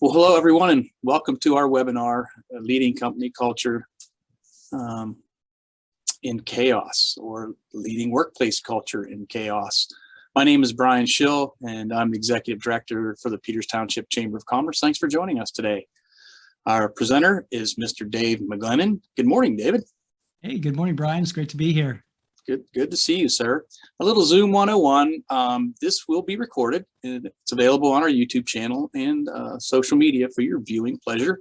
Well, hello everyone, and welcome to our webinar, Leading Company Culture um, in Chaos, or Leading Workplace Culture in Chaos. My name is Brian Schill, and I'm the Executive Director for the Peters Township Chamber of Commerce. Thanks for joining us today. Our presenter is Mr. Dave McGlennon. Good morning, David. Hey, good morning, Brian. It's great to be here. Good to see you, sir. A little Zoom 101. This will be recorded, and it's available on our YouTube channel and social media for your viewing pleasure.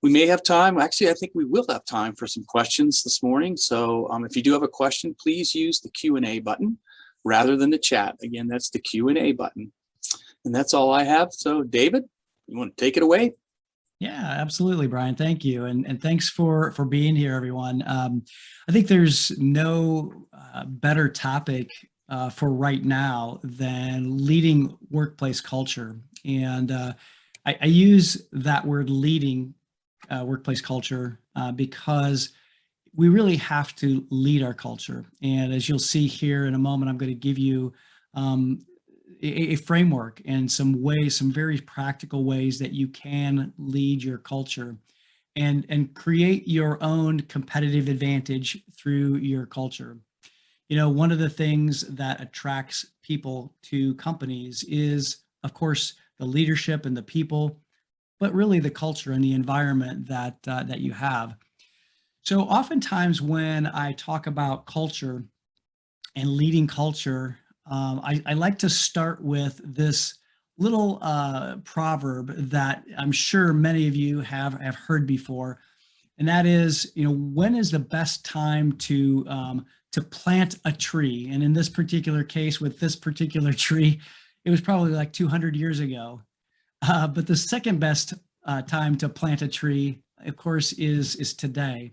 We may have time. Actually, I think we will have time for some questions this morning. So if you do have a question, please use the Q&A button rather than the chat. Again, that's the Q&A button. And that's all I have. So David, you want to take it away? Yeah, absolutely, Brian. Thank you. And thanks for being here, everyone. I think there's no better topic for right now than leading workplace culture. And I use that word leading workplace culture because we really have to lead our culture. And as you'll see here in a moment, I'm going to give you a framework and some ways, some very practical ways that you can lead your culture and create your own competitive advantage through your culture. You know, one of the things that attracts people to companies is, of course, the leadership and the people, but really the culture and the environment that you have. So oftentimes when I talk about culture and leading culture, I like to start with this little proverb that I'm sure many of you have heard before, and that is, you know, when is the best time to plant a tree? And in this particular case, with this particular tree, it was probably like 200 years ago. But the second best time to plant a tree, of course, is today.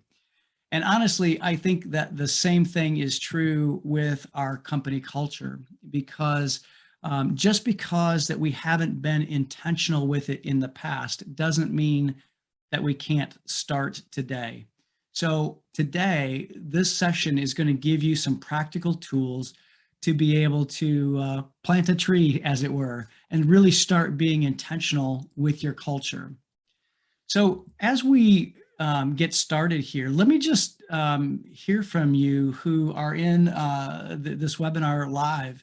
And honestly, I think that the same thing is true with our company culture, because just because that we haven't been intentional with it in the past doesn't mean that we can't start today. So today, this session is going to give you some practical tools to be able to plant a tree, as it were, and really start being intentional with your culture. So as we get started here, let me just hear from you who are in this webinar live.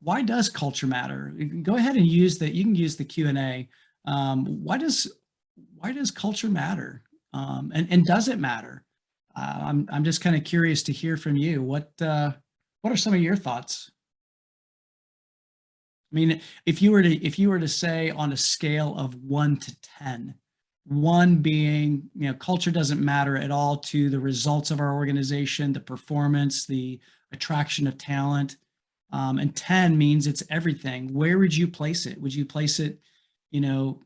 Why does culture matter? Go ahead and use the, you can use the Q&A. Why does culture matter? And does it matter? I'm just kind of curious to hear from you. What are some of your thoughts? I mean, if you were to say on a scale of 1 to 10, 1 being, you know, culture doesn't matter at all to the results of our organization, the performance, the attraction of talent, and 10 means it's everything. Where would you place it? Would you place it, you know,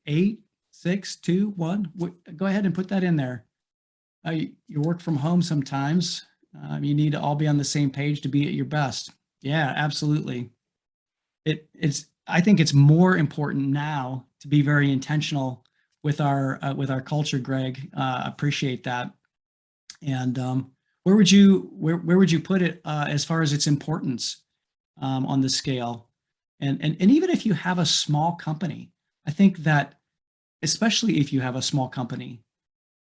8, 6, 2, 1? Go ahead and put that in there. You work from home sometimes. You need to all be on the same page to be at your best. Yeah, absolutely. I think it's more important now to be very intentional with our culture, Greg. Appreciate that. And where would you put it as far as its importance on the scale? And even if you have a small company, I think that, especially if you have a small company,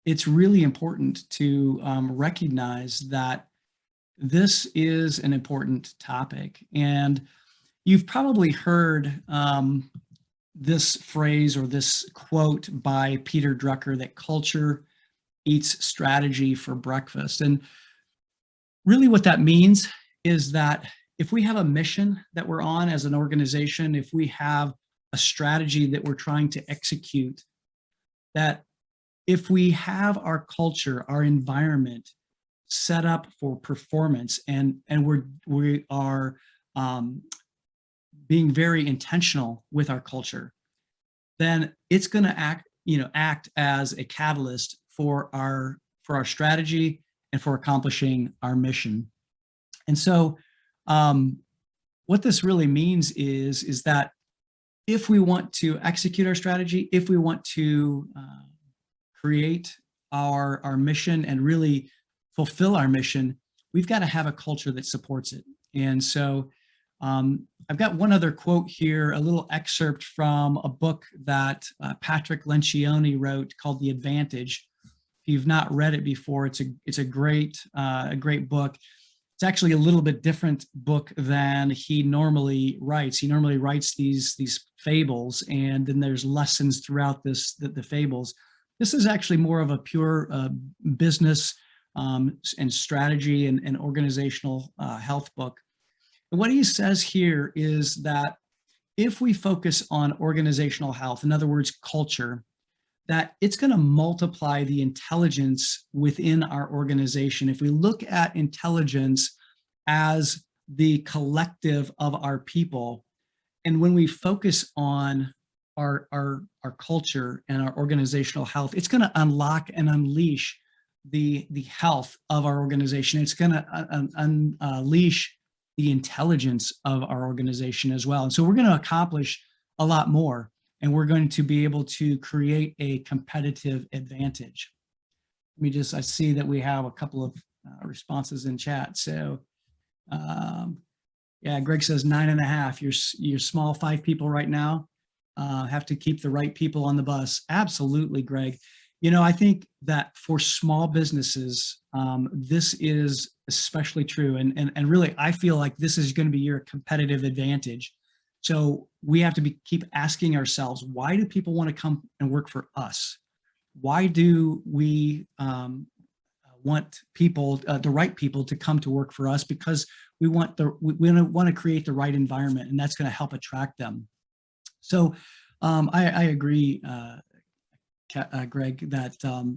it's really important to recognize that this is an important topic. And you've probably heard this phrase or this quote by Peter Drucker that culture eats strategy for breakfast. And really what that means is that if we have a mission that we're on as an organization, if we have a strategy that we're trying to execute, that if we have our culture, our environment set up for performance, and we are being very intentional with our culture, then it's going to act as a catalyst for our strategy and for accomplishing our mission. And so what this really means is that if we want to execute our strategy, if we want to create our mission and really fulfill our mission, we've got to have a culture that supports it. And so I've got one other quote here, a little excerpt from a book that Patrick Lencioni wrote called The Advantage. If you've not read it before, it's a great book. It's actually a little bit different book than he normally writes. He normally writes these fables, and then there's lessons throughout the fables. This is actually more of a pure business and strategy and organizational health book. And what he says here is that if we focus on organizational health, in other words, culture, that it's going to multiply the intelligence within our organization. If we look at intelligence as the collective of our people, and when we focus on our culture and our organizational health, it's going to unlock and unleash the health of our organization. It's going to unleash the intelligence of our organization as well. And so we're going to accomplish a lot more, and we're going to be able to create a competitive advantage. I see that we have a couple of responses in chat. So yeah, Greg says 9.5. You're small, 5 people right now. Have to keep the right people on the bus. Absolutely, Greg. You know, I think that for small businesses, this is especially true. And really, I feel like this is going to be your competitive advantage. So we have to keep asking ourselves, why do people want to come and work for us? Why do we want people, the right people, to come to work for us? Because we want to create the right environment, and that's going to help attract them. So I agree, Greg, that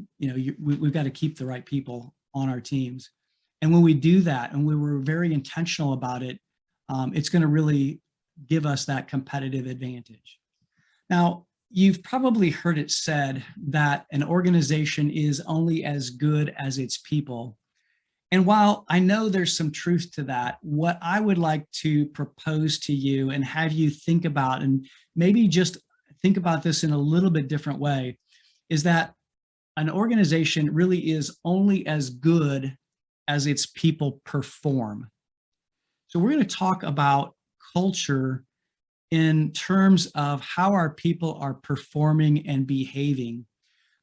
we've got to keep the right people on our teams. And when we do that, and we were very intentional about it, it's going to really give us that competitive advantage. Now, you've probably heard it said that an organization is only as good as its people. And while I know there's some truth to that, what I would like to propose to you and have you think about, and maybe just think about this in a little bit different way, is that an organization really is only as good as its people perform. So we're going to talk about culture in terms of how our people are performing and behaving.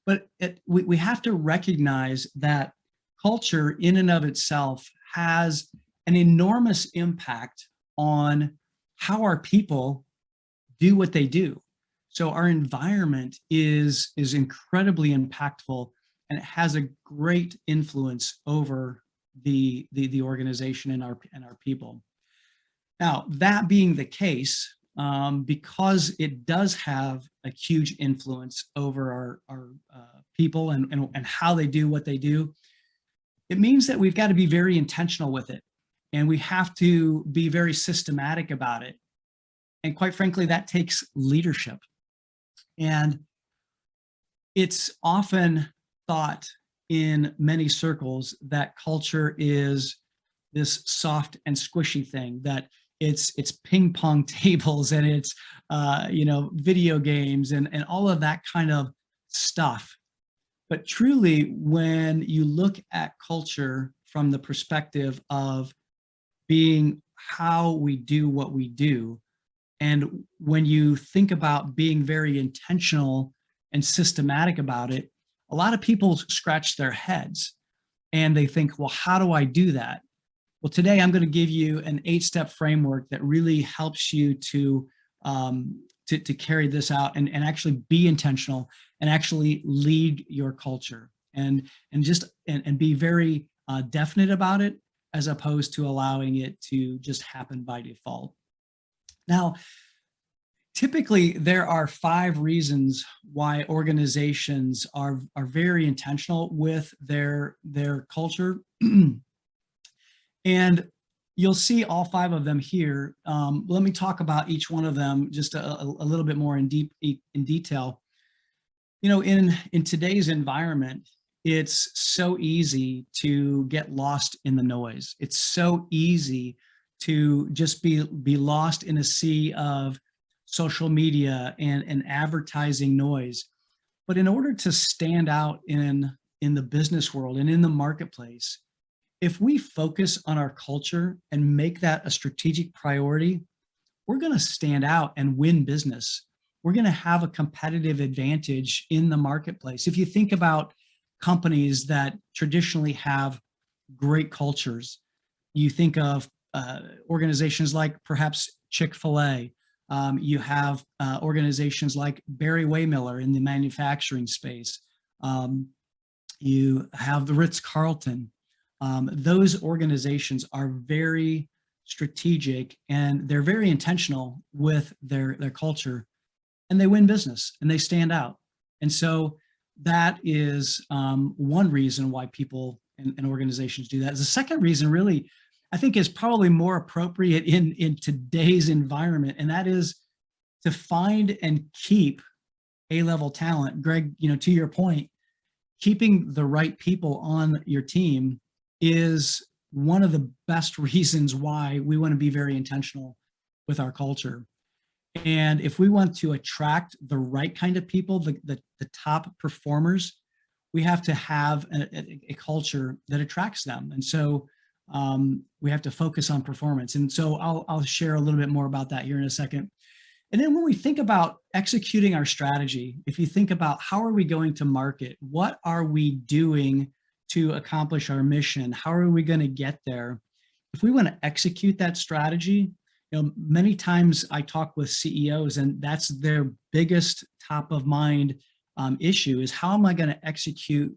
But we have to recognize that culture in and of itself has an enormous impact on how our people do what they do. So our environment is incredibly impactful, and it has a great influence over the organization and our people. Now, that being the case, because it does have a huge influence over our people and how they do what they do, it means that we've got to be very intentional with it, and we have to be very systematic about it. And quite frankly, that takes leadership. And it's often thought in many circles that culture is this soft and squishy thing, that it's ping pong tables and it's video games and all of that kind of stuff. But truly, when you look at culture from the perspective of being how we do what we do, and when you think about being very intentional and systematic about it, a lot of people scratch their heads and they think, well, how do I do that? Well, today I'm going to give you an 8-step framework that really helps you to carry this out and actually be intentional and actually lead your culture and be very definite about it, as opposed to allowing it to just happen by default. Now, typically there are 5 reasons why organizations are very intentional with their culture. And you'll see all 5 of them here. Let me talk about each one of them just a little bit more in detail. You know, in today's environment, it's so easy to get lost in the noise. It's so easy to just be lost in a sea of social media and advertising noise. But in order to stand out in the business world and in the marketplace, if we focus on our culture and make that a strategic priority, we're going to stand out and win business. We're going to have a competitive advantage in the marketplace. If you think about companies that traditionally have great cultures, you think of organizations like perhaps Chick-fil-A. You have organizations like Barry Waymiller in the manufacturing space. You have the Ritz-Carlton. Those organizations are very strategic and they're very intentional with their culture, and they win business and they stand out. And so that is one reason why people and organizations do that. The second reason really, I think, is probably more appropriate in today's environment, and that is to find and keep A-level talent. Greg, to your point, keeping the right people on your team is one of the best reasons why we want to be very intentional with our culture. And if we want to attract the right kind of people, the top performers, we have to have a culture that attracts them. And so we have to focus on performance. And so I'll share a little bit more about that here in a second. And then when we think about executing our strategy, if you think about how are we going to market, what are we doing to accomplish our mission, how are we going to get there? If we want to execute that strategy, many times I talk with CEOs and that's their biggest top of mind issue is, how am I going to execute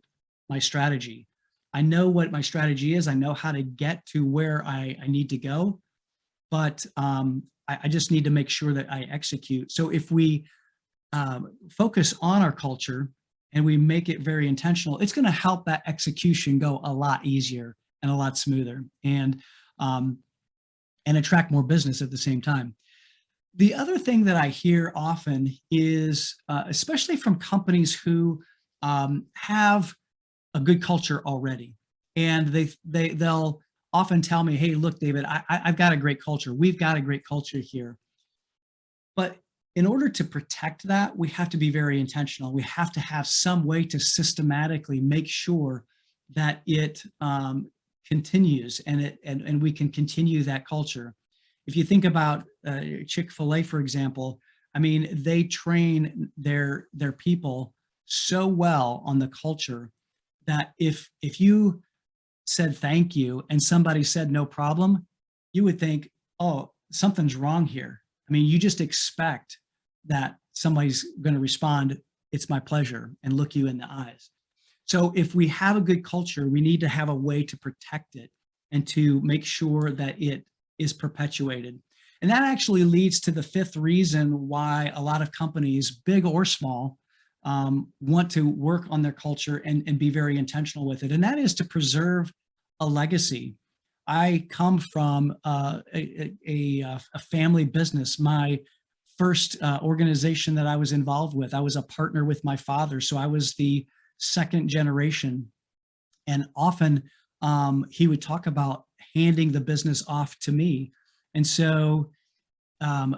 my strategy? I know what my strategy is. I know how to get to where I need to go, but I just need to make sure that I execute. So if we focus on our culture and we make it very intentional, it's going to help that execution go a lot easier and a lot smoother, and attract more business at the same time. The other thing that I hear often is, especially from companies who have a good culture already, and they'll often tell me, hey, look, David, I've got a great culture. We've got a great culture here. But in order to protect that, we have to be very intentional. We have to have some way to systematically make sure that it continues and we can continue that culture. If you think about Chick-fil-A, for example, I mean, they train their people so well on the culture that if you said thank you and somebody said no problem, you would think, oh, something's wrong here. I mean, you just expect that somebody's going to respond, it's my pleasure, and look you in the eyes. So if we have a good culture, we need to have a way to protect it and to make sure that it is perpetuated. And that actually leads to the fifth reason why a lot of companies, big or small, want to work on their culture and be very intentional with it. And that is to preserve a legacy. I come from a family business. My first organization that I was involved with, I was a partner with my father. So I was the second generation. And often he would talk about handing the business off to me. And so a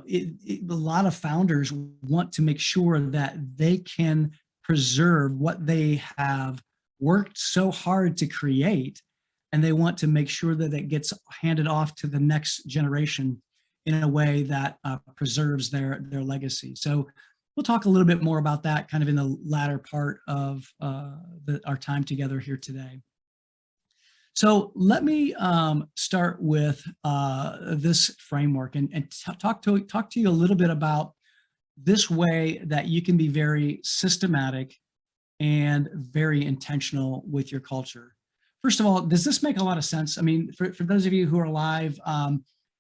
lot of founders want to make sure that they can preserve what they have worked so hard to create, and they want to make sure that it gets handed off to the next generation in a way that preserves their legacy. So we'll talk a little bit more about that kind of in the latter part of our time together here today. So let me start with this framework and talk to you a little bit about this way that you can be very systematic and very intentional with your culture. First of all, does this make a lot of sense? I mean, for those of you who are live,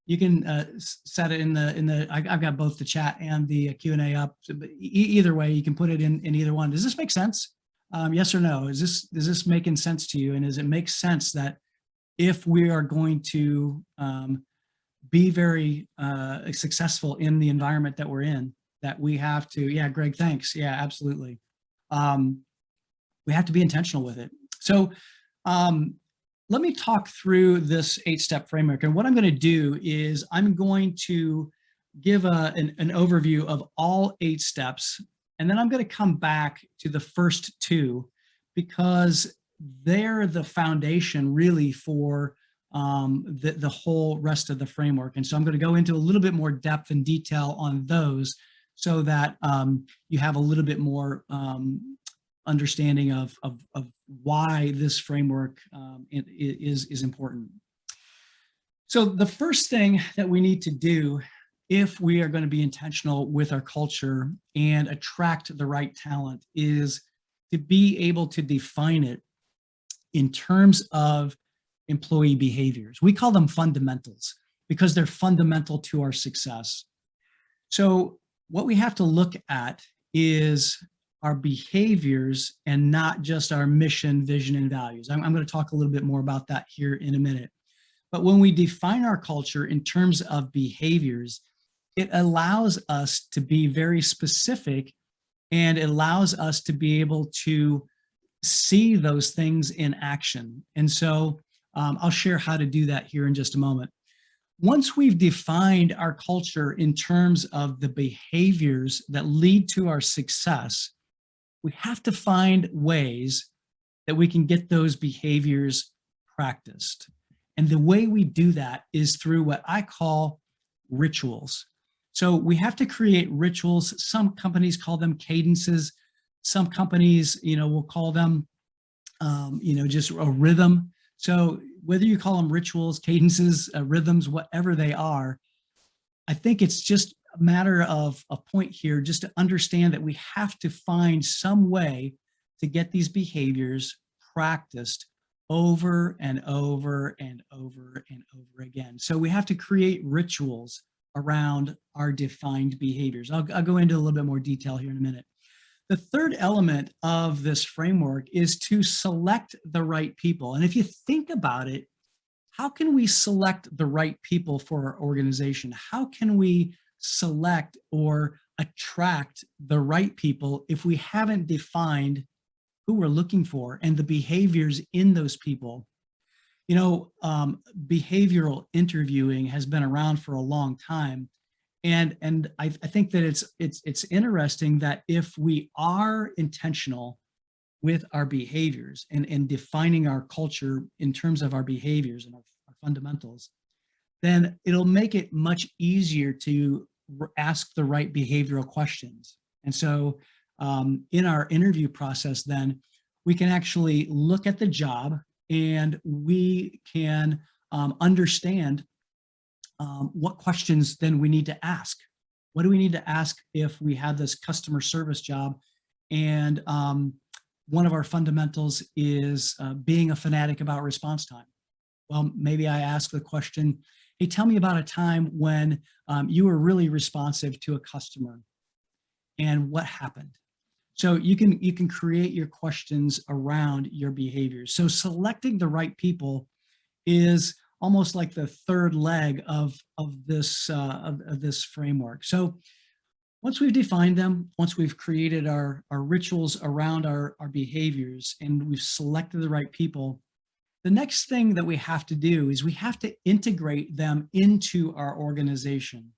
you can set it in the. I've got both the chat and the Q&A up. So either way, you can put it in either one. Does this make sense? Yes or no? Is this making sense to you? And does it make sense that if we are going to be very successful in the environment that we're in, that we have to, yeah, Greg, thanks. Yeah, absolutely. We have to be intentional with it. So let me talk through this 8-step framework. And what I'm going to do is I'm going to give an overview of all 8 steps. And then I'm going to come back to the first 2, because they're the foundation really for the whole rest of the framework. And so I'm going to go into a little bit more depth and detail on those so that you have a little bit more understanding of why this framework is important. So the first thing that we need to do if we are going to be intentional with our culture and attract the right talent is to be able to define it in terms of employee behaviors. We call them fundamentals because they're fundamental to our success. So what we have to look at is our behaviors and not just our mission, vision, and values. I'm going to talk a little bit more about that here in a minute. But when we define our culture in terms of behaviors, it allows us to be very specific and it allows us to be able to see those things in action. And so I'll share how to do that here in just a moment. Once we've defined our culture in terms of the behaviors that lead to our success, we have to find ways that we can get those behaviors practiced. And the way we do that is through what I call rituals. So we have to create rituals. Some companies call them cadences. Some companies, will call them, just a rhythm. So whether you call them rituals, cadences, rhythms, whatever they are, I think it's just a matter of a point here just to understand that we have to find some way to get these behaviors practiced over and over and over and over again. So we have to create rituals around our defined behaviors. I'll go into a little bit more detail here in a minute. The third element of this framework is to select the right people. And if you think about it, how can we select the right people for our organization? How can we select or attract the right people if we haven't defined who we're looking for and the behaviors in those people? Behavioral interviewing has been around for a long time. And I think that it's interesting that if we are intentional with our behaviors and defining our culture in terms of our behaviors and our fundamentals, then it'll make it much easier to ask the right behavioral questions. And so in our interview process, then we can actually look at the job and we can understand what questions then we need to ask. What do we need to ask if we have this customer service job and one of our fundamentals is being a fanatic about response time? Well, maybe I ask the question, hey, tell me about a time when you were really responsive to a customer and what happened. So you can create your questions around your behaviors. So selecting the right people is almost like the third leg of this framework. So once we've defined them, once we've created our rituals around our behaviors and we've selected the right people, the next thing that we have to do is we have to integrate them into our organization.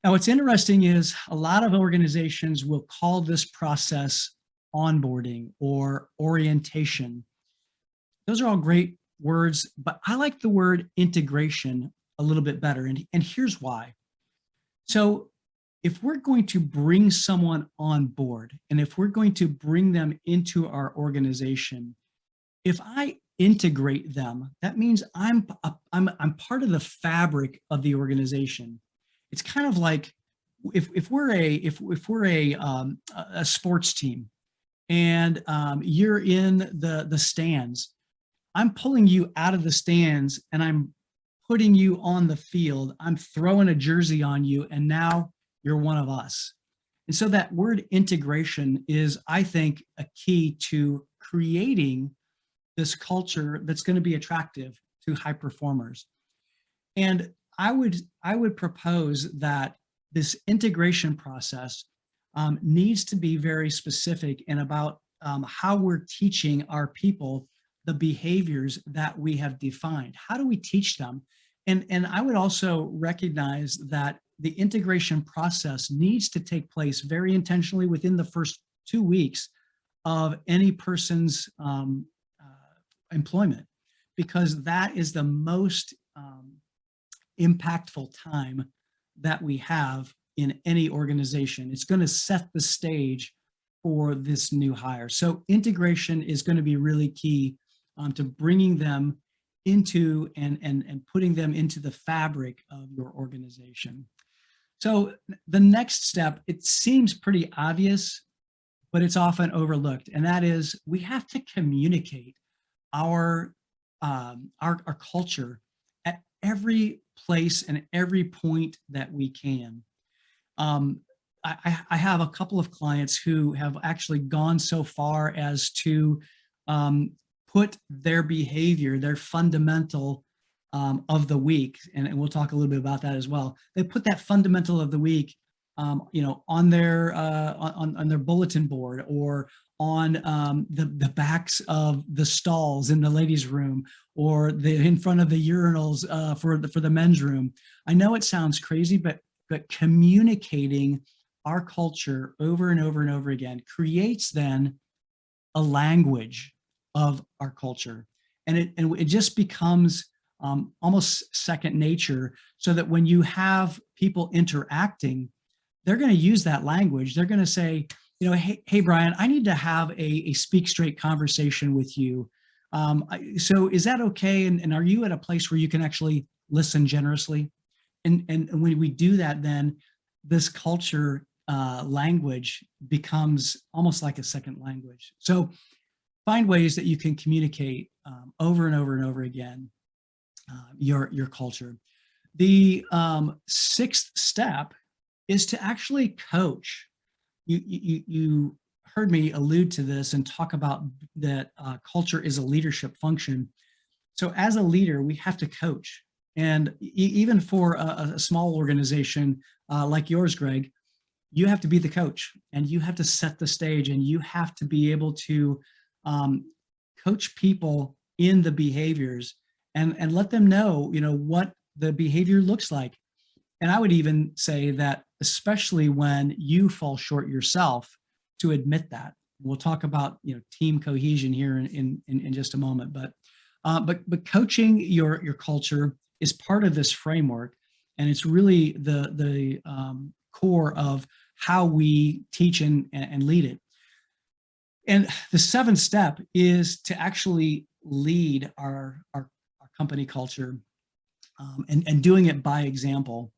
Now, what's interesting is a lot of organizations will call this process onboarding or orientation. Those are all great words, but I like the word integration a little bit better. And here's why. So if we're going to bring someone on board and if we're going to bring them into our organization, if I integrate them, that means I'm part of the fabric of the organization. It's kind of like if we're a sports team and you're in the stands, I'm pulling you out of the stands and I'm putting you on the field. I'm throwing a jersey on you and now you're one of us. And so that word integration is, I think, a key to creating this culture that's going to be attractive to high performers. And I would propose that this integration process needs to be very specific and about how we're teaching our people the behaviors that we have defined. How do we teach them? And I would also recognize that the integration process needs to take place very intentionally within the first 2 weeks of any person's employment, because that is the most impactful time that we have in any organization. It's going to set the stage for this new hire. So integration is going to be really key to bringing them into and putting them into the fabric of your organization. So the next step, it seems pretty obvious, but it's often overlooked, and that is we have to communicate our culture at every place and every point that we can. I have a couple of clients who have actually gone so far as to put their behavior, their fundamental of the week, and we'll talk a little bit about that as well. They put that fundamental of the week, on their bulletin board, or on the backs of the stalls in the ladies' room, or in front of the urinals for the men's room. I know it sounds crazy, but communicating our culture over and over and over again creates then a language of our culture, and it just becomes almost second nature, so that when you have people interacting, they're going to use that language. They're going to say, hey, Brian, I need to have a speak straight conversation with you. So is that okay? And are you at a place where you can actually listen generously? And when we do that, then this culture language becomes almost like a second language. So find ways that you can communicate over and over and over again your culture. The sixth step is to actually coach. You heard me allude to this and talk about that culture is a leadership function. So as a leader, we have to coach. And even for a small organization like yours, Greg, you have to be the coach, and you have to set the stage, and you have to be able to coach people in the behaviors and let them know, what the behavior looks like. And I would even say that, especially when you fall short yourself, to admit that. We'll talk about team cohesion here in just a moment, but coaching your culture is part of this framework, and it's really the core of how we teach and lead it. And the seventh step is to actually lead our company culture, and doing it by example.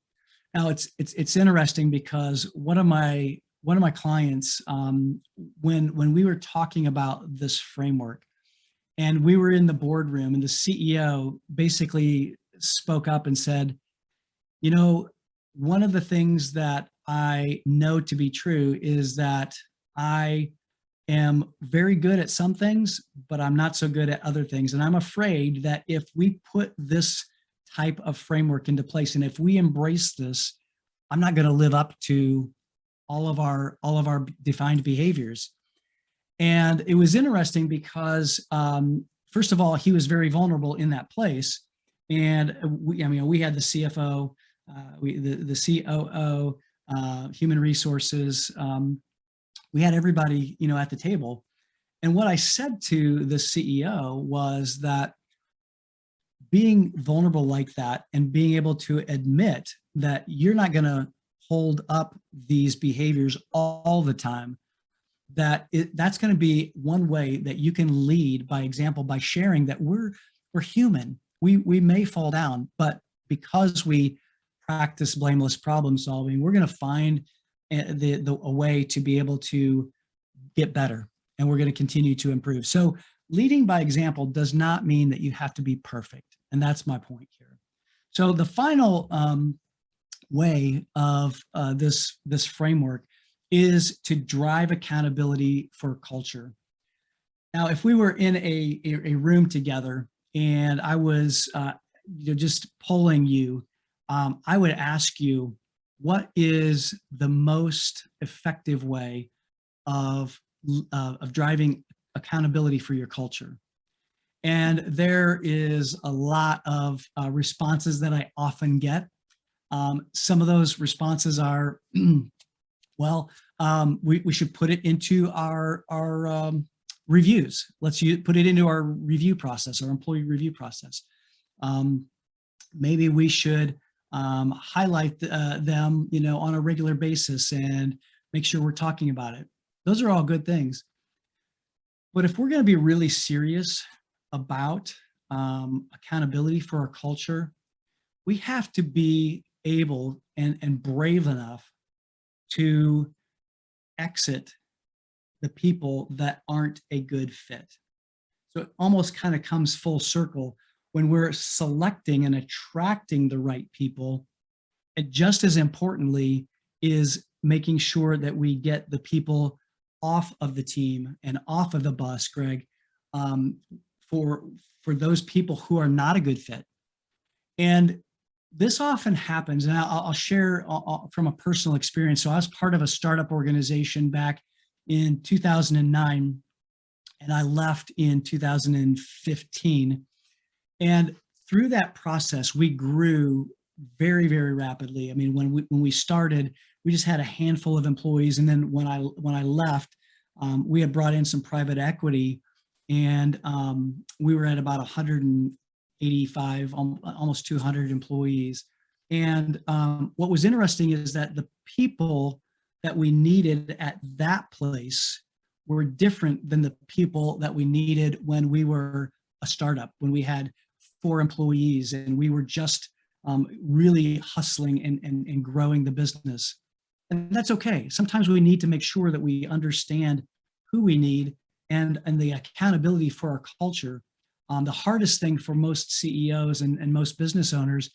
Now it's interesting, because one of my clients, when we were talking about this framework, and we were in the boardroom, and the CEO basically spoke up and said, one of the things that I know to be true is that I am very good at some things, but I'm not so good at other things. And I'm afraid that if we put this type of framework into place, and if we embrace this, I'm not going to live up to all of our defined behaviors. And it was interesting because, first of all, he was very vulnerable in that place. And we had the CFO, the COO, human resources. We had everybody, at the table. And what I said to the CEO was that being vulnerable like that, and being able to admit that you're not going to hold up these behaviors all the time, that's going to be one way that you can lead by example, by sharing that we're human. We may fall down, but because we practice blameless problem solving, we're going to find a way to be able to get better, and we're going to continue to improve. So leading by example does not mean that you have to be perfect. And that's my point here. So the final way of this framework is to drive accountability for culture. Now, if we were in a room together and I was just polling you, I would ask you, what is the most effective way of driving accountability for your culture? And there is a lot of responses that I often get. Some of those responses are, well, we should put it into our reviews. Let's put it into our review process, our employee review process. Maybe we should highlight them, on a regular basis and make sure we're talking about it. Those are all good things. But if we're going to be really serious about accountability for our culture, we have to be able and brave enough to exit the people that aren't a good fit. So it almost kind of comes full circle when we're selecting and attracting the right people. And just as importantly is making sure that we get the people off of the team and off of the bus, Greg, for those people who are not a good fit. And this often happens, and I'll share from a personal experience. So I was part of a startup organization back in 2009, and I left in 2015. And through that process, we grew very, very rapidly. I mean, when we started, we just had a handful of employees, and then when I left, we had brought in some private equity, and we were at about 185, almost 200 employees. And what was interesting is that the people that we needed at that place were different than the people that we needed when we were a startup, when we had 4 employees and we were just really hustling and growing the business. And that's okay. Sometimes we need to make sure that we understand who we need and the accountability for our culture. The hardest thing for most CEOs and most business owners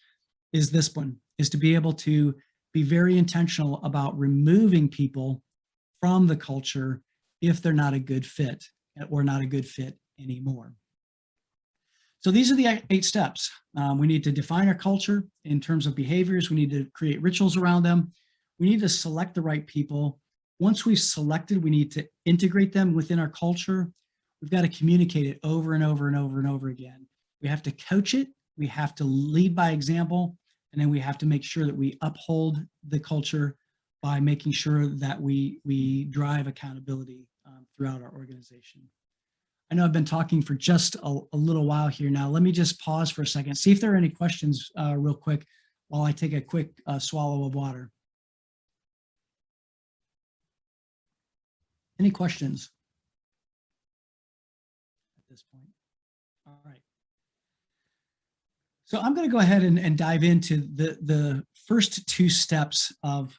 is this one, is to be able to be very intentional about removing people from the culture if they're not a good fit or not a good fit anymore. So these are the 8 steps. We need to define our culture in terms of behaviors. We need to create rituals around them. We need to select the right people. Once we've selected, we need to integrate them within our culture. We've got to communicate it over and over and over and over again. We have to coach it. We have to lead by example. And then we have to make sure that we uphold the culture by making sure that we drive accountability throughout our organization. I know I've been talking for just a little while here now. Let me just pause for a second, see if there are any questions real quick while I take a quick swallow of water. Any questions at this point? All right. So I'm going to go ahead and dive into the first 2 steps of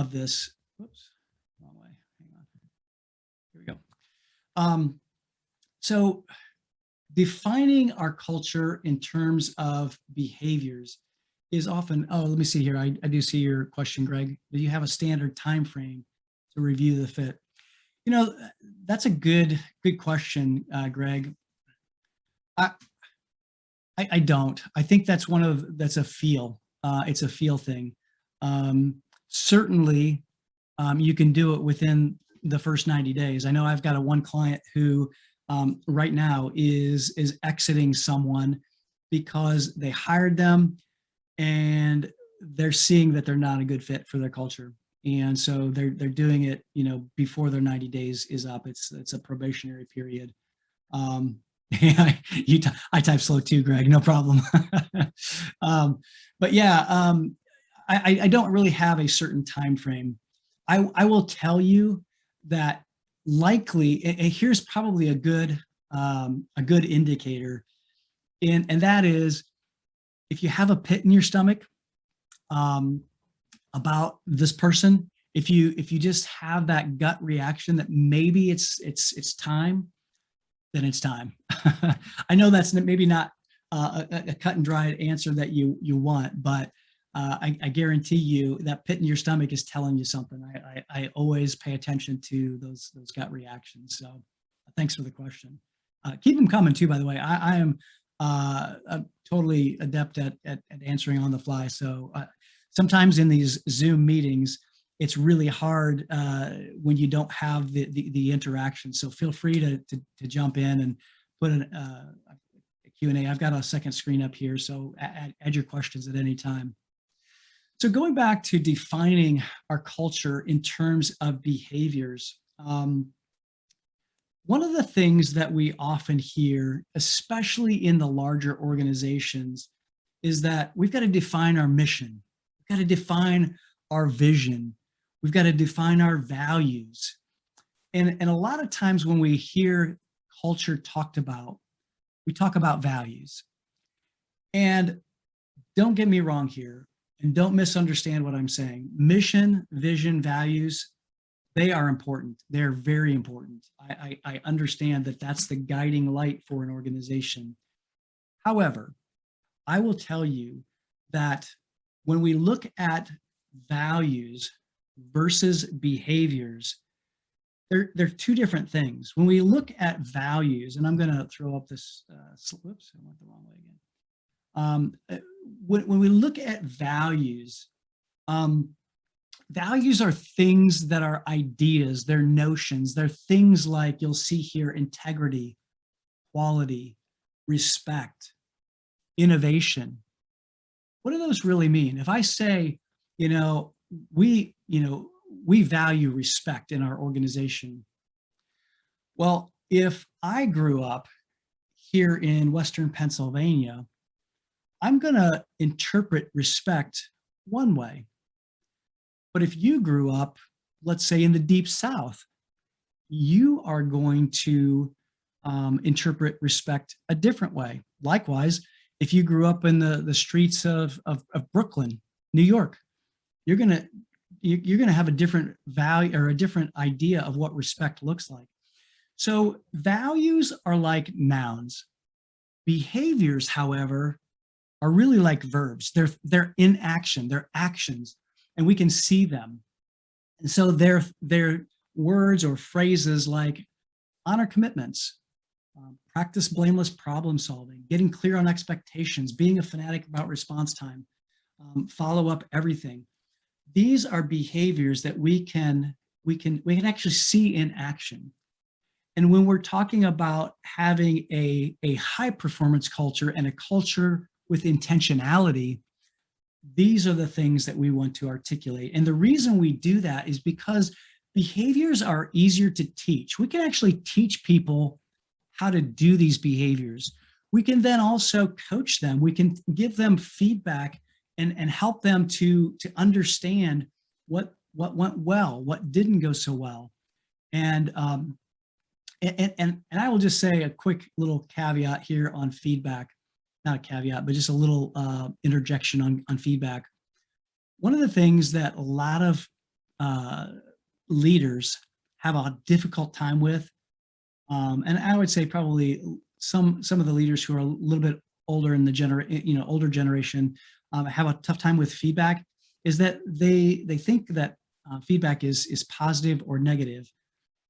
this. Whoops, wrong way. Hang on. Here we go. So defining our culture in terms of behaviors is often, oh, let me see here. I do see your question, Greg. Do you have a standard time frame to review the fit? That's a good question, Greg. I don't. I think that's that's a feel. It's a feel thing. Certainly, you can do it within the first 90 days. I know I've got one client who right now is exiting someone because they hired them and they're seeing that they're not a good fit for their culture. And so they're doing it, before their 90 days is up. It's a probationary period. I type slow too, Greg, no problem. But yeah, I don't really have a certain time frame. I will tell you that likely, and here's probably a good indicator, and that is if you have a pit in your stomach about this person, if you just have that gut reaction that maybe it's time, then it's time. I know that's maybe not a cut and dried answer that you want, but I guarantee you that pit in your stomach is telling you something. I always pay attention to those gut reactions. So thanks for the question. Keep them coming too, by the way. I am I'm totally adept at answering on the fly. So sometimes in these Zoom meetings, it's really hard when you don't have the interaction. So feel free to jump in and put a Q&A. I've got a second screen up here, so add your questions at any time. So going back to defining our culture in terms of behaviors, one of the things that we often hear, especially in the larger organizations, is that we've got to define our mission. We've got to define our vision. We've got to define our values. And a lot of times when we hear culture talked about, we talk about values. And don't get me wrong here, and don't misunderstand what I'm saying. Mission, vision, values, they are important. They're very important. I understand that that's the guiding light for an organization. However, I will tell you that when we look at values versus behaviors, they're two different things. When we look at values, and I'm going to throw up this, whoops, I went the wrong way again. When we look at values, values are things that are ideas, they're notions, they're things like you'll see here: integrity, quality, respect, innovation. What do those really mean? If I say, we value respect in our organization. Well, if I grew up here in Western Pennsylvania, I'm going to interpret respect one way. But if you grew up, let's say in the Deep South, you are going to interpret respect a different way. Likewise, if you grew up in the streets of Brooklyn, New York, you're going to have a different value or a different idea of what respect looks like. So values are like nouns. Behaviors, however, are really like verbs. They're in action, they're actions, and we can see them. And so they're words or phrases like honor commitments, practice blameless problem solving, getting clear on expectations, being a fanatic about response time, follow up everything. These are behaviors that we can actually see in action. And when we're talking about having a high performance culture and a culture with intentionality, these are the things that we want to articulate. And the reason we do that is because behaviors are easier to teach. We can actually teach people how to do these behaviors. We can then also coach them. We can give them feedback and help them to understand what went well, what didn't go so well. And I will just say a quick little caveat here on feedback. Not a caveat, but just a little interjection on feedback. One of the things that a lot of leaders have a difficult time with, and I would say probably some of the leaders who are a little bit older in the older generation have a tough time with feedback, is that they think that feedback is positive or negative.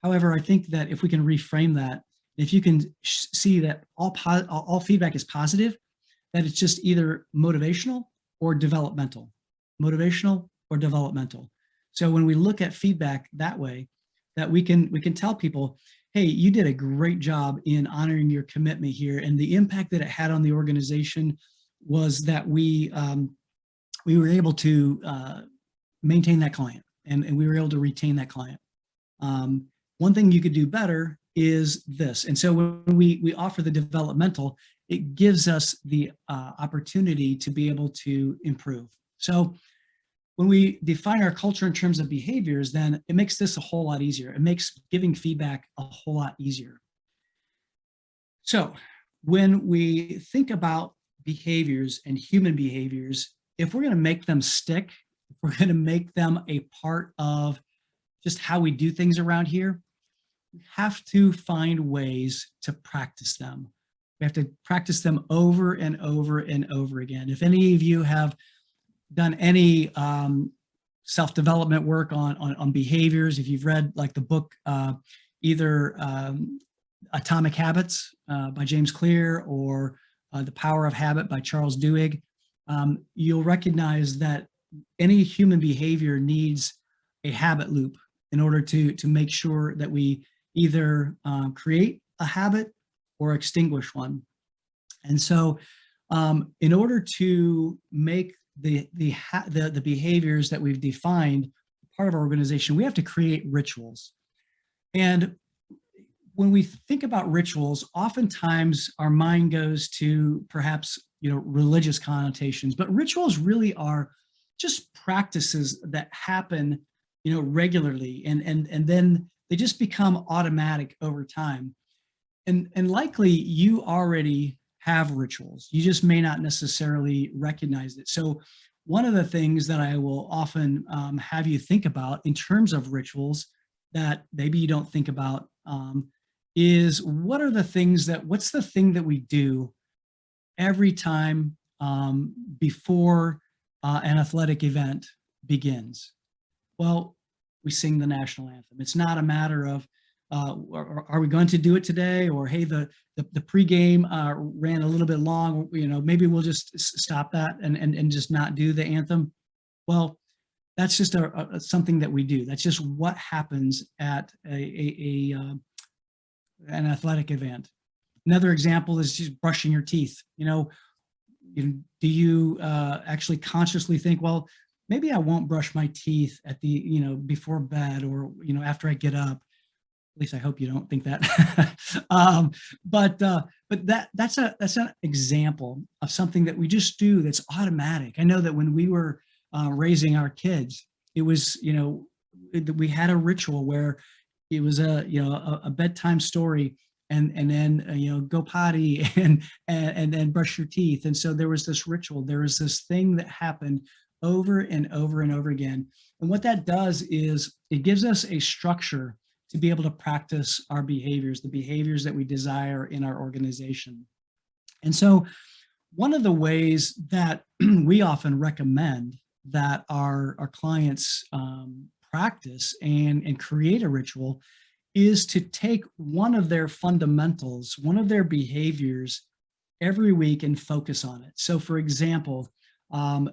However, I think that if we can reframe that, if you can see that all feedback is positive, that it's just either motivational or developmental. Motivational or developmental. So when we look at feedback that way, that we can tell people, hey, you did a great job in honoring your commitment here, and the impact that it had on the organization was that we were able to maintain that client, and we were able to retain that client. One thing you could do better is this. And so when we offer the developmental, it gives us the opportunity to be able to improve. So when we define our culture in terms of behaviors, then it makes this a whole lot easier. It makes giving feedback a whole lot easier. So when we think about behaviors and human behaviors, if we're going to make them stick, if we're going to make them a part of just how we do things around here, we have to find ways to practice them. We have to practice them over and over and over again. If any of you have done any self-development work on behaviors, if you've read like the book, either Atomic Habits by James Clear or The Power of Habit by Charles Duhigg, you'll recognize that any human behavior needs a habit loop in order to make sure that we either create a habit or extinguish one. And so in order to make the behaviors that we've defined, part of our organization, we have to create rituals. And when we think about rituals, oftentimes our mind goes to perhaps, religious connotations, but rituals really are just practices that happen, regularly, and then they just become automatic over time. And likely you already have rituals. You just may not necessarily recognize it. So one of the things that I will often have you think about in terms of rituals that maybe you don't think about is what's the thing that we do every time before an athletic event begins? Well, we sing the national anthem. It's not a matter of, are we going to do it today? Or, hey, the pregame ran a little bit long, maybe we'll just stop that and just not do the anthem. Well, that's just something that we do. That's just what happens at an athletic event. Another example is just brushing your teeth. Do you actually consciously think, well, maybe I won't brush my teeth at the, before bed, or, after I get up? At least I hope you don't think that. But that's an example of something that we just do that's automatic. I know that when we were raising our kids, it was, we had a ritual where it was a bedtime story, and then go potty and then brush your teeth. And so there was this ritual. There was this thing that happened over and over and over again. And what that does is it gives us a structure to be able to practice our behaviors, the behaviors that we desire in our organization. And so one of the ways that we often recommend that our clients practice and create a ritual is to take one of their fundamentals, one of their behaviors every week and focus on it. So for example,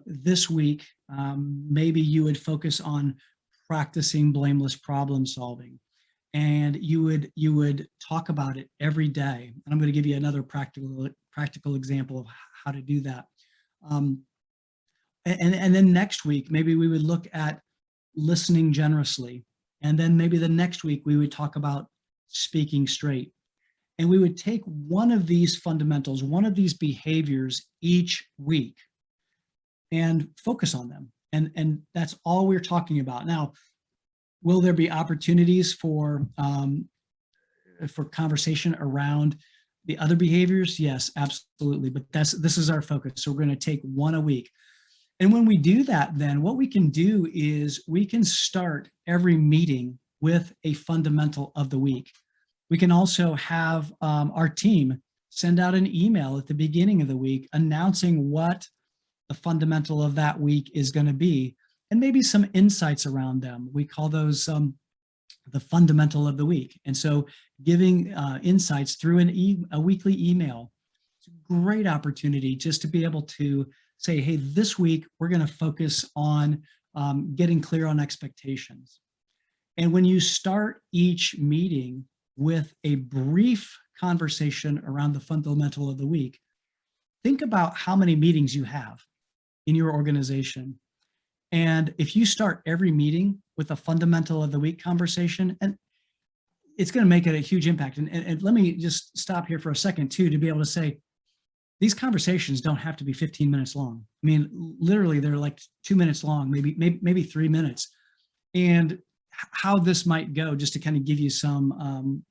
this week, maybe you would focus on practicing blameless problem solving. And you would talk about it every day. And I'm going to give you another practical example of how to do that. And then next week, maybe we would look at listening generously. And then maybe the next week we would talk about speaking straight. And we would take one of these fundamentals, one of these behaviors each week and focus on them. And that's all we're talking about. Now, will there be opportunities for conversation around the other behaviors? Yes, absolutely. But this is our focus. So we're going to take one a week. And when we do that, then what we can do is we can start every meeting with a fundamental of the week. We can also have our team send out an email at the beginning of the week announcing what the fundamental of that week is going to be, and maybe some insights around them. We call those the fundamental of the week. And so giving insights through a weekly email, it's a great opportunity just to be able to say, hey, this week we're going to focus on getting clear on expectations. And when you start each meeting with a brief conversation around the fundamental of the week, think about how many meetings you have in your organization. And if you start every meeting with a fundamental of the week conversation, and it's going to make it a huge impact. And let me just stop here for a second too, to be able to say, these conversations don't have to be 15 minutes long. I mean, literally they're like 2 minutes long, maybe 3 minutes. And how this might go, just to kind of give you some,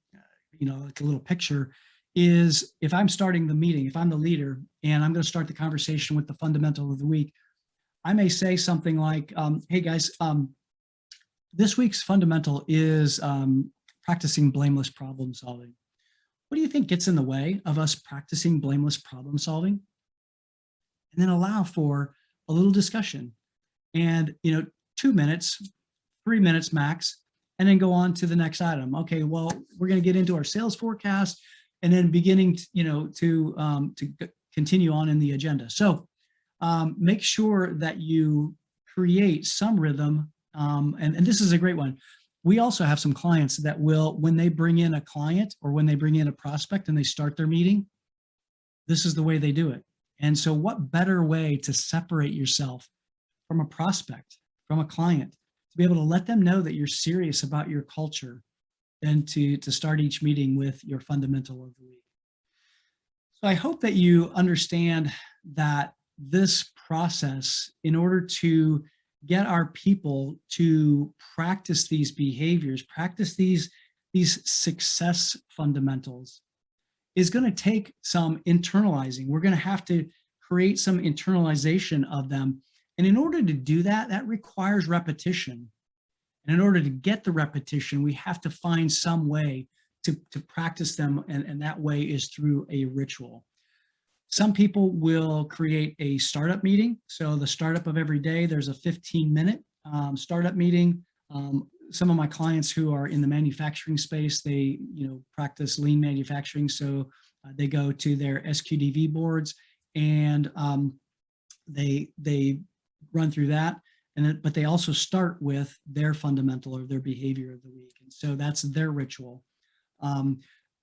like a little picture, is if I'm starting the meeting, if I'm the leader and I'm going to start the conversation with the fundamental of the week, I may say something like, hey guys, this week's fundamental is practicing blameless problem solving. What do you think gets in the way of us practicing blameless problem solving? And then allow for a little discussion and, 2 minutes, 3 minutes max, and then go on to the next item. Okay, well, we're going to get into our sales forecast and then beginning, to continue on in the agenda. So make sure that you create some rhythm. And this is a great one. We also have some clients that will, when they bring in a client or when they bring in a prospect and they start their meeting, this is the way they do it. And so what better way to separate yourself from a prospect, from a client, to be able to let them know that you're serious about your culture than to start each meeting with your fundamental of the week. So I hope that you understand that this process, in order to get our people to practice these behaviors, practice these success fundamentals, is going to take some internalizing. We're going to have to create some internalization of them. And in order to do that, that requires repetition. And in order to get the repetition, we have to find some way to practice them. And that way is through a ritual. Some people will create a startup meeting. So the startup of every day, there's a 15-minute startup meeting. Some of my clients who are in the manufacturing space, they practice lean manufacturing. So they go to their SQDV boards and they run through that. But they also start with their fundamental or their behavior of the week. And so that's their ritual.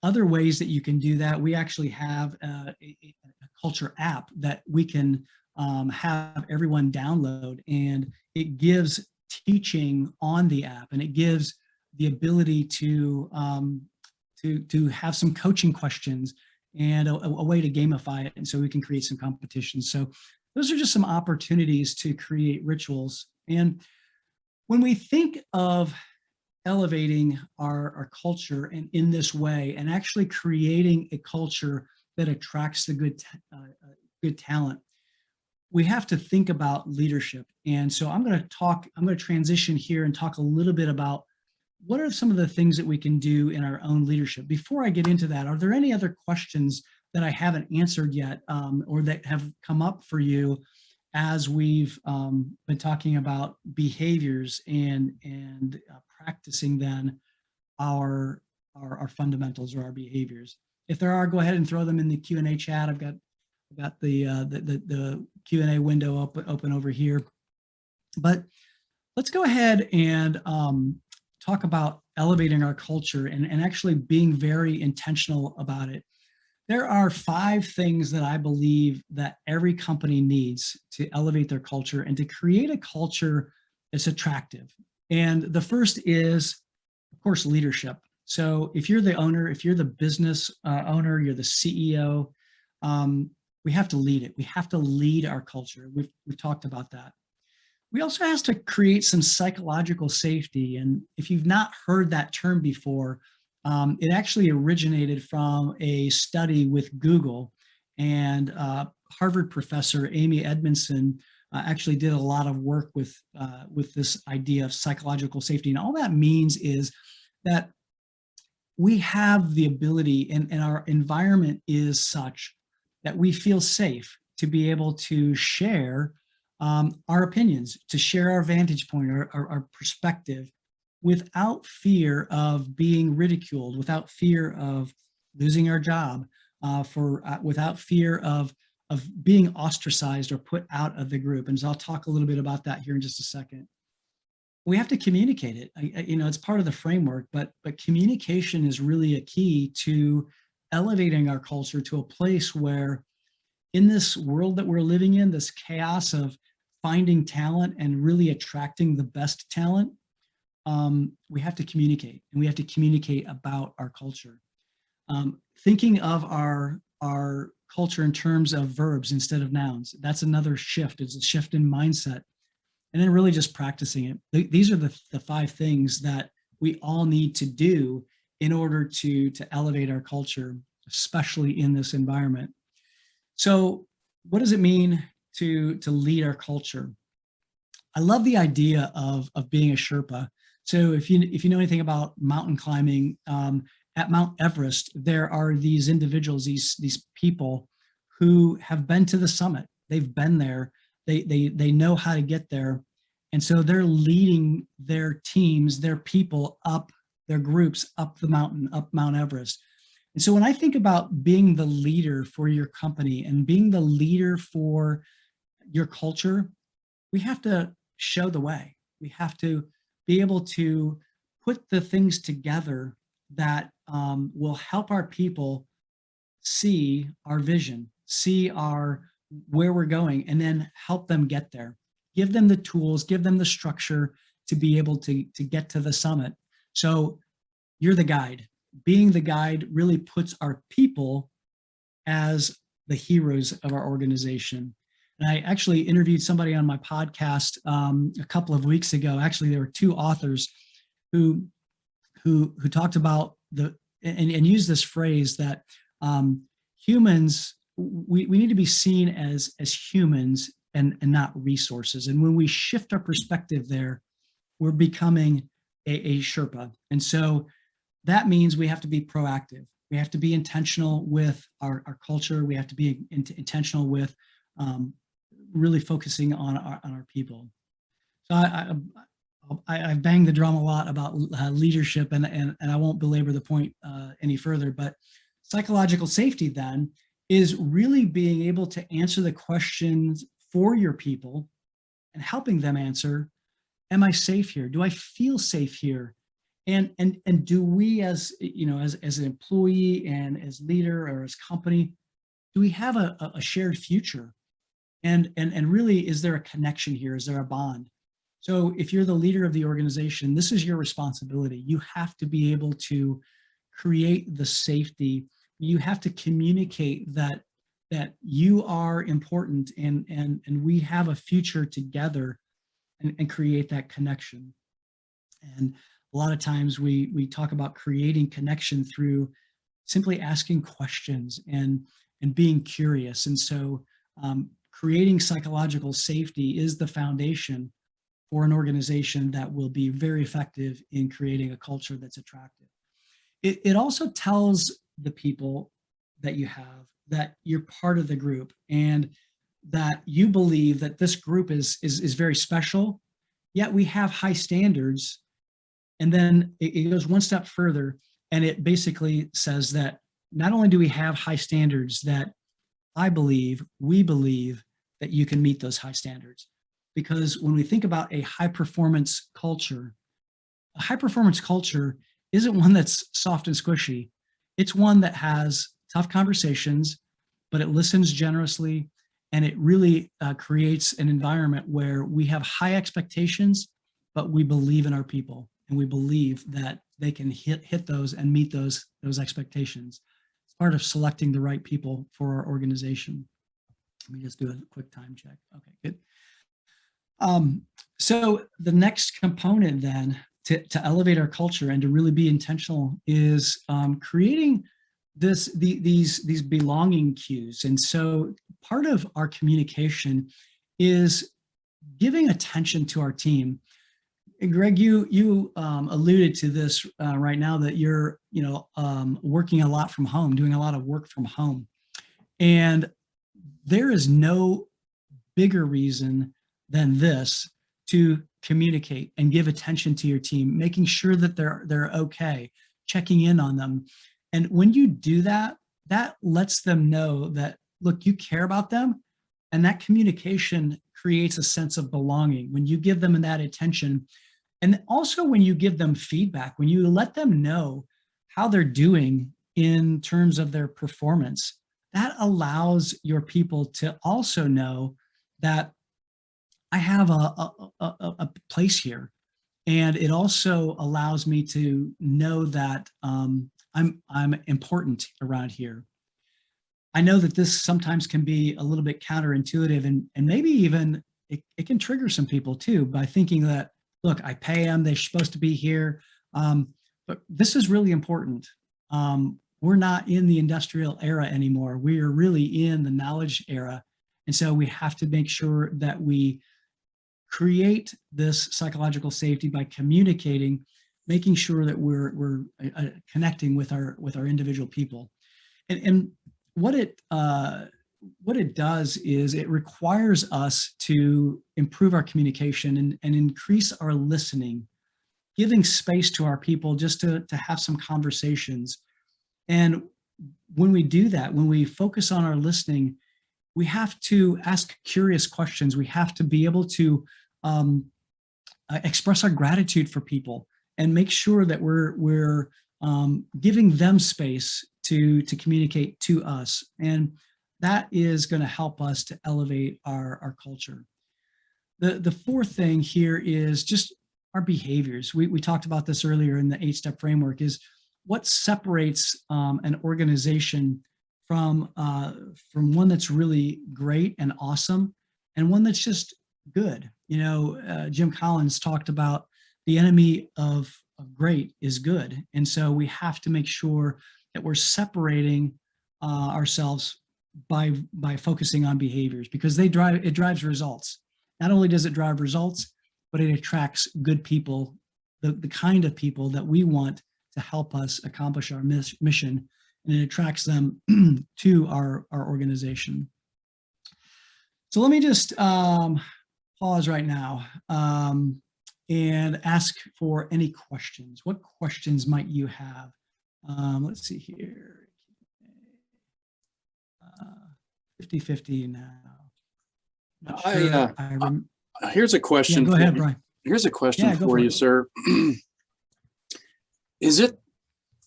Other ways that you can do that, we actually have a culture app that we can have everyone download, and it gives teaching on the app, and it gives the ability to have some coaching questions and a way to gamify it, and so we can create some competitions. So those are just some opportunities to create rituals. And when we think of elevating our culture and in this way, and actually creating a culture that attracts the good talent, we have to think about leadership. And so I'm going to transition here and talk a little bit about what are some of the things that we can do in our own leadership. Before I get into that, are there any other questions that I haven't answered yet, or that have come up for you as we've been talking about behaviors and practicing then our fundamentals or our behaviors? If there are, go ahead and throw them in the Q&A chat. I've got the Q&A window open over here. But let's go ahead and talk about elevating our culture and actually being very intentional about it. There are 5 things that I believe that every company needs to elevate their culture and to create a culture that's attractive. And the first is, of course, leadership. So if you're the owner, if you're the business owner, you're the CEO, we have to lead it. We have to lead our culture. We've talked about that. We also have to create some psychological safety. And if you've not heard that term before, it actually originated from a study with Google, and Harvard professor Amy Edmondson actually did a lot of work with this idea of psychological safety. And all that means is that we have the ability, and our environment is such that we feel safe to be able to share our opinions, to share our vantage point, our perspective, without fear of being ridiculed, without fear of losing our job, without fear of being ostracized or put out of the group. And so I'll talk a little bit about that here in just a second. We have to communicate it. It's part of the framework, but communication is really a key to elevating our culture to a place where, in this world that we're living in, this chaos of finding talent and really attracting the best talent, we have to communicate, and we have to communicate about our culture. Thinking of our culture in terms of verbs instead of nouns, that's another shift. It's a shift in mindset. And then really just practicing it. These are the 5 things that we all need to do in order to elevate our culture, especially in this environment. So what does it mean to lead our culture? I love the idea of being a Sherpa. So if you know anything about mountain climbing, at Mount Everest, there are these individuals, these people who have been to the summit. They've been there. They know how to get there. And so they're leading their teams, their people up, their groups up the mountain, up Mount Everest. And so when I think about being the leader for your company and being the leader for your culture, we have to show the way. We have to be able to put the things together that will help our people see our vision, see our where we're going, and then help them get there. Give them the tools, give them the structure to be able to get to the summit. So you're the guide. Being the guide really puts our people as the heroes of our organization. And I actually interviewed somebody on my podcast a couple of weeks ago. Actually, there were two authors who talked about and used this phrase that humans, we need to be seen as humans and not resources. And when we shift our perspective there, we're becoming a Sherpa. And so that means we have to be proactive. We have to be intentional with our culture. We have to be intentional with really focusing on our people. So I've banged the drum a lot about leadership, and I won't belabor the point any further, but psychological safety then is really being able to answer the questions for your people and helping them answer, am I safe here? Do I feel safe here? And do we, as as an employee and as leader or as company, do we have a shared future? And really, is there a connection here? Is there a bond? So if you're the leader of the organization, this is your responsibility. You have to be able to create the safety. You have to communicate that you are important and we have a future together, and create that connection. And a lot of times we talk about creating connection through simply asking questions and being curious. And so creating psychological safety is the foundation for an organization that will be very effective in creating a culture that's attractive. It also tells the people that you have that you're part of the group and that you believe that this group is very special, yet we have high standards. And then it goes one step further, and it basically says that not only do we have high standards, that we believe that you can meet those high standards. Because when we think about a high performance culture isn't one that's soft and squishy. It's one that has tough conversations, but it listens generously, and it really creates an environment where we have high expectations, but we believe in our people, and we believe that they can hit those and meet those expectations. It's part of selecting the right people for our organization. Let me just do a quick time check. Okay, good. So the next component then to elevate our culture and to really be intentional is creating these belonging cues. And so part of our communication is giving attention to our team. And Greg, you alluded to this right now, that you're working a lot from home, doing a lot of work from home, and there is no bigger reason than this to communicate and give attention to your team, making sure that they're okay, checking in on them. And when you do that, that lets them know that, look, you care about them, and that communication creates a sense of belonging when you give them that attention. And also when you give them feedback, when you let them know how they're doing in terms of their performance, that allows your people to also know that I have a place here. And it also allows me to know that I'm important around here. I know that this sometimes can be a little bit counterintuitive, and maybe even it can trigger some people too, by thinking that, look, I pay them, they're supposed to be here. But this is really important. We're not in the industrial era anymore. We are really in the knowledge era. And so we have to make sure that we create this psychological safety by communicating, making sure that we're connecting with our individual people. And what it does is it requires us to improve our communication and increase our listening, giving space to our people just to have some conversations. And when we do that, when we focus on our listening, we have to ask curious questions. We have to be able to express our gratitude for people and make sure that we're giving them space to communicate to us. And that is going to help us to elevate our culture. The fourth thing here is just our behaviors. We talked about this earlier in the 8-step framework, is what separates an organization from one that's really great and awesome and one that's just good. You know, Jim Collins talked about the enemy of great is good. And so we have to make sure that we're separating ourselves by focusing on behaviors, because it drives results. Not only does it drive results, but it attracts good people, the kind of people that we want to help us accomplish our mission, and it attracts them to our organization. So let me just pause right now and ask for any questions. What questions might you have? Let's see here. 50-50 now. Not sure. Here's a question. Yeah, go ahead, Brian. Here's a question for for you, it. sir. Is it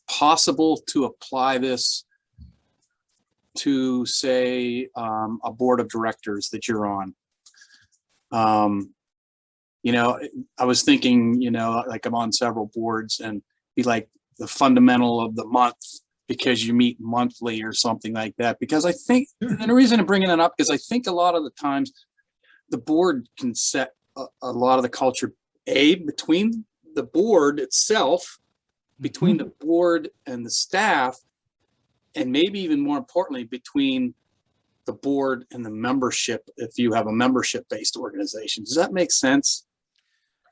possible to apply this to, say, a board of directors that you're on? You know, I was thinking, you know, like I'm on several boards, and be like the fundamental of the month, because you meet monthly or something like that. Because I think, and the reason I'm bringing it up is I think a lot of the times the board can set a lot of the culture, between the board itself, between the board and the staff, and maybe even more importantly, between the board and the membership, if you have a membership-based organization. Does that make sense?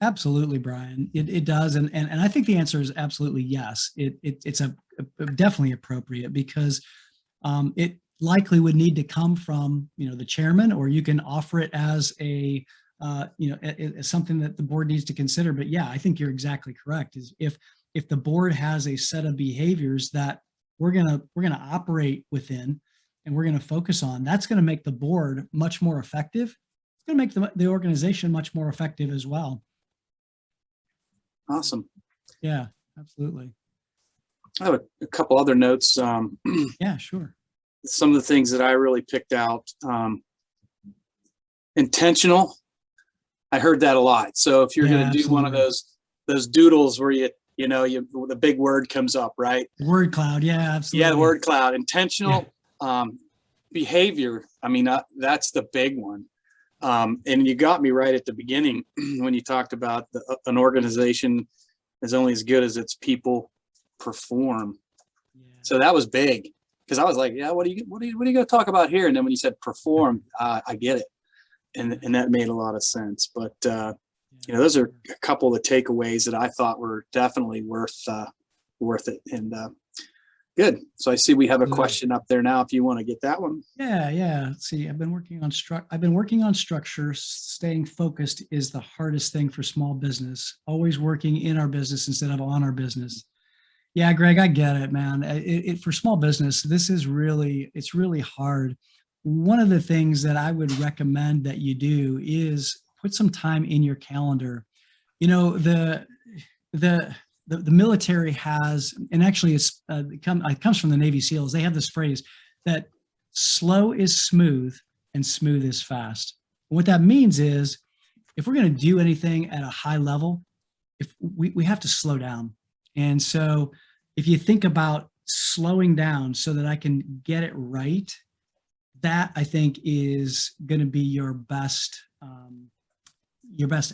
Absolutely, Brian. It does, and I think the answer is absolutely yes. It's definitely appropriate, because it likely would need to come from, you know, the chairman, or you can offer it as a you know, as something that the board needs to consider. But yeah, I think you're exactly correct. Is if the board has a set of behaviors that we're gonna operate within, and we're gonna focus on, that's gonna make the board much more effective. It's gonna make the organization much more effective as well. Awesome. Yeah, absolutely. I have a couple other notes. Yeah, sure. Some of the things that I really picked out. Intentional. I heard that a lot. So if you're going to do one of those doodles where you know, the big word comes up, right? Word cloud. Yeah, absolutely. Yeah, the word cloud. Intentional behavior. I mean, that's the big one. And you got me right at the beginning when you talked about an organization is only as good as its people perform. Yeah. So that was big, because I was like, yeah, what are you going to talk about here? And then when you said perform, I get it. And that made a lot of sense. But, you know, those are a couple of the takeaways that I thought were definitely worth it. And good. So I see we have a question up there now, if you want to get that one. Yeah. Let's see, I've been working on structure. Staying focused is the hardest thing for small business. Always working in our business instead of on our business. Yeah, Greg, I get it, man. For small business, it's really hard. One of the things that I would recommend that you do is put some time in your calendar. You know, the military has, and actually it comes from the Navy SEALs. They have this phrase that slow is smooth and smooth is fast. And what that means is, if we're going to do anything at a high level, if we have to slow down. And so if you think about slowing down so that I can get it right, that I think is going to be your best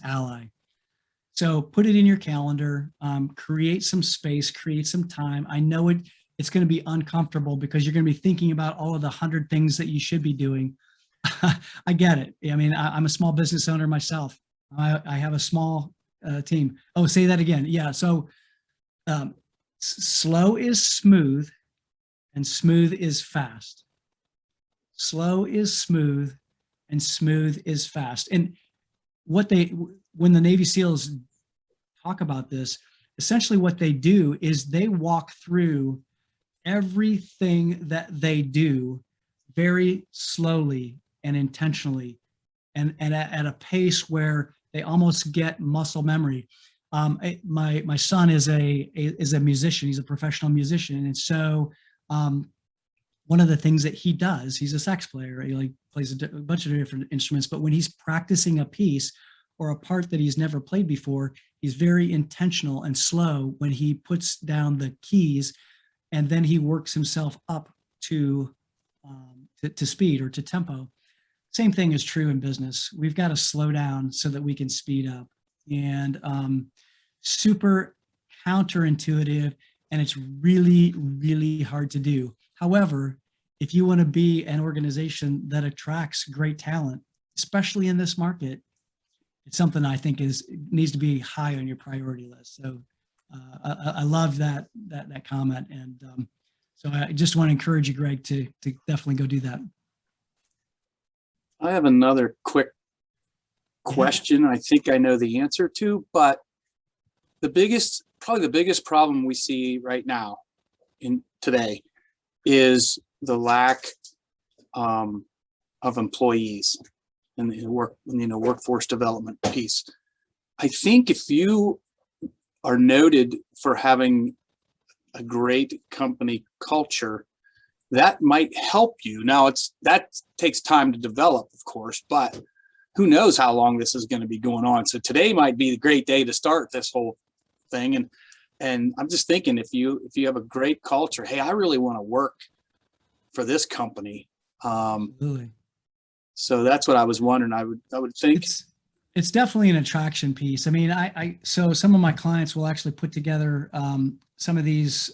ally. So put it in your calendar, create some space, create some time. I know it's going to be uncomfortable, because you're going to be thinking about all of the 100 things that you should be doing. I get it. I mean, I'm a small business owner myself. I have a small team. Oh, say that again. Yeah. So slow is smooth and smooth is fast. Slow is smooth and smooth is fast. And when the Navy SEALs talk about this, essentially what they do is they walk through everything that they do very slowly and intentionally, and at a pace where they almost get muscle memory. My son is a musician. He's a professional musician, and so one of the things that he does, he's a sax player, he like plays a bunch of different instruments, but when he's practicing a piece or a part that he's never played before, he's very intentional and slow when he puts down the keys, and then he works himself up to speed or to tempo. Same thing is true in business. We've got to slow down so that we can speed up. And super counterintuitive, and it's really, really hard to do. However, if you want to be an organization that attracts great talent, especially in this market, it's something I think needs to be high on your priority list. So I love that comment, and so I just want to encourage you, Greg, to definitely go do that. I have another quick question I think I know the answer to, but probably the biggest problem we see right now in today is the lack of employees in the workforce development piece. I think if you are noted for having a great company culture, that might help you. Now that takes time to develop, of course, but who knows how long this is going to be going on. So today might be a great day to start this whole thing. And I'm just thinking, if you have a great culture, hey, I really want to work for this company. Absolutely. So that's what I was wondering. I would think it's definitely an attraction piece. I mean, so some of my clients will actually put together some of these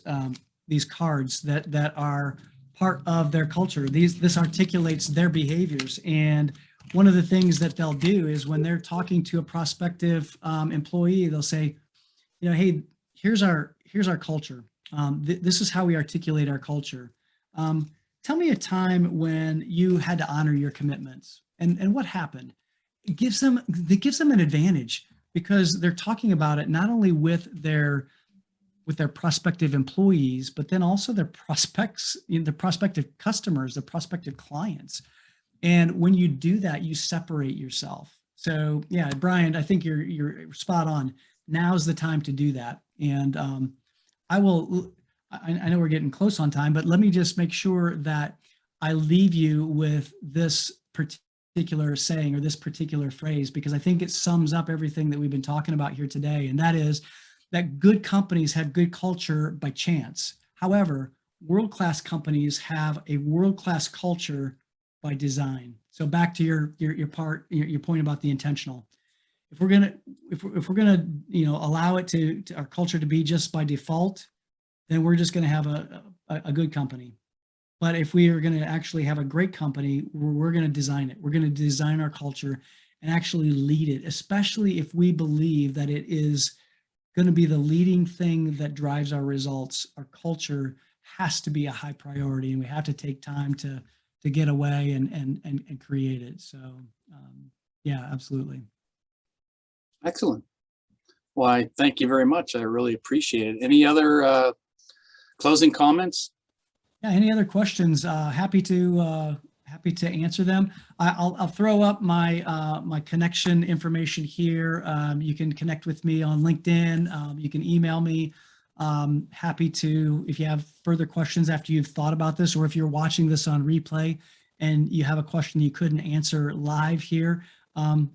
cards that are part of their culture. This articulates their behaviors. And one of the things that they'll do is when they're talking to a prospective employee, they'll say, hey, here's our culture. This is how we articulate our culture. Tell me a time when you had to honor your commitments and what happened. It gives them an advantage because they're talking about it not only with their prospective employees, but then also their prospects, their prospective customers, their prospective clients. And when you do that, you separate yourself. So yeah, Brian, I think you're spot on. Now's the time to do that. And I know we're getting close on time, but let me just make sure that I leave you with this particular saying or this particular phrase, because I think it sums up everything that we've been talking about here today. And that is that good companies have good culture by chance. However, world-class companies have a world-class culture by design. So back to your point about the intentional. If we're gonna allow it to our culture to be just by default, then we're just going to have a good company. But if we are going to actually have a great company, we're going to design it. We're going to design our culture and actually lead it, especially if we believe that it is going to be the leading thing that drives our results. Our culture has to be a high priority, and we have to take time to get away and create it. So yeah, absolutely. excellent. Why, thank you very much. I really appreciate it. Any other closing comments? Yeah, any other questions? Happy to answer them. I'll throw up my connection information here. You can connect with me on LinkedIn. You can email me. Happy to, if you have further questions after you've thought about this, or if you're watching this on replay and you have a question you couldn't answer live here,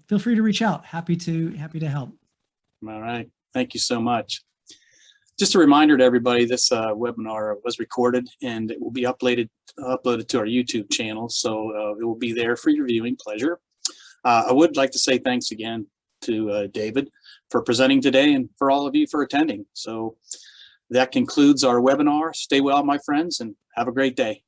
feel free to reach out. Happy to help. All right. Thank you so much. Just a reminder to everybody, this webinar was recorded and it will be uploaded to our YouTube channel. So it will be there for your viewing pleasure. I would like to say thanks again to David for presenting today and for all of you for attending. So that concludes our webinar. Stay well, my friends, and have a great day.